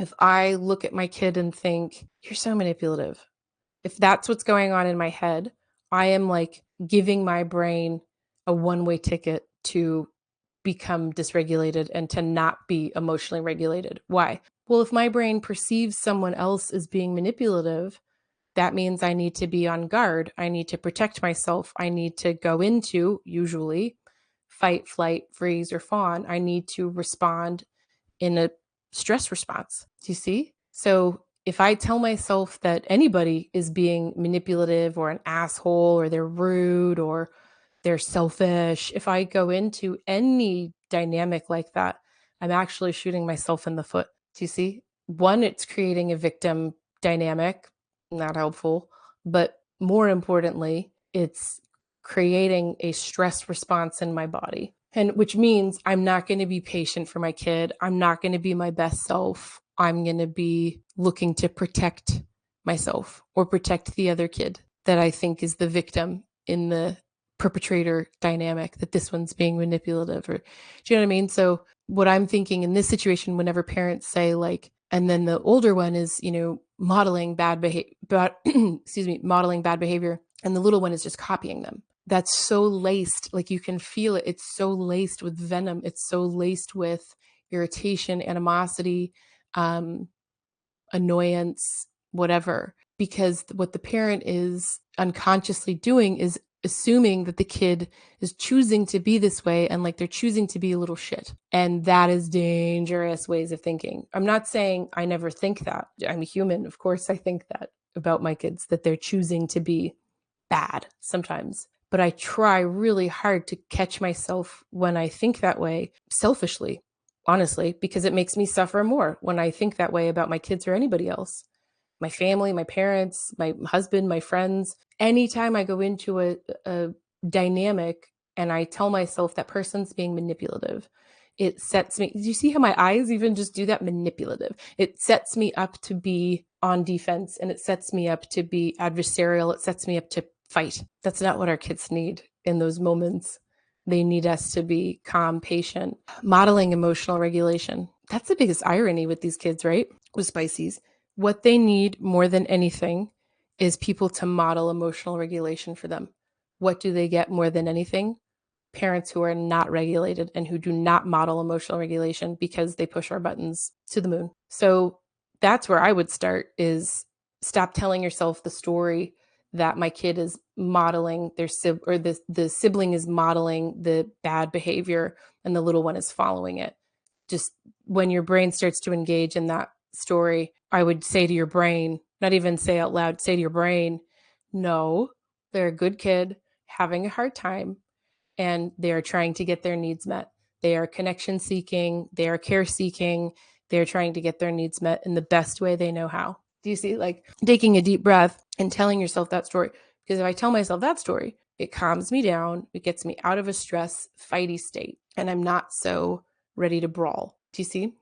If I look at my kid and think, you're so manipulative, if that's what's going on in my head, I am like giving my brain a one-way ticket to become dysregulated and to not be emotionally regulated. Why? Well, if my brain perceives someone else as being manipulative, that means I need to be on guard. I need to protect myself. I need to go into, usually, fight, flight, freeze, or fawn. I need to respond in a stress response. Do you see? So if I tell myself that anybody is being manipulative or an asshole or they're rude or they're selfish, if I go into any dynamic like that, I'm actually shooting myself in the foot. Do you see? One, it's creating a victim dynamic, not helpful, but more importantly, it's creating a stress response in my body. And which means I'm not going to be patient for my kid. I'm not going to be my best self. I'm going to be looking to protect myself or protect the other kid that I think is the victim in the perpetrator dynamic, that this one's being manipulative, or do you know what I mean? So what I'm thinking in this situation, whenever parents say like, and then the older one is, modeling bad behavior, excuse me, modeling bad behavior, and the little one is just copying them. That's so laced, like you can feel it. It's so laced with venom. It's so laced with irritation, animosity, um, annoyance, whatever. Because what the parent is unconsciously doing is assuming that the kid is choosing to be this way and like they're choosing to be a little shit. And that is dangerous ways of thinking. I'm not saying I never think that. I'm a human. Of course, I think that about my kids, that they're choosing to be bad sometimes. But I try really hard to catch myself when I think that way selfishly, honestly, because it makes me suffer more when I think that way about my kids or anybody else. My family, my parents, my husband, my friends. Anytime I go into a dynamic and I tell myself that person's being manipulative, it sets me. Do you see how my eyes even just do that? Manipulative. It sets me up to be on defense and it sets me up to be adversarial. It sets me up to fight. That's not what our kids need in those moments. They need us to be calm, patient, modeling emotional regulation. That's the biggest irony with these kids, right? With Spicies. What they need more than anything is people to model emotional regulation for them. What do they get more than anything? Parents who are not regulated and who do not model emotional regulation because they push our buttons to the moon. So that's where I would start, is stop telling yourself the story that my kid is modeling their or the sibling is modeling the bad behavior and the little one is following it. Just when your brain starts to engage in that story, I would say to your brain, not even say out loud, say to your brain, no, they're a good kid having a hard time and they are trying to get their needs met. They are connection seeking, they are care seeking, they're trying to get their needs met in the best way they know how. Do you see? Like taking a deep breath and telling yourself that story. Because if I tell myself that story, it calms me down, it gets me out of a stress, fighty state, and I'm not so ready to brawl. Do you see?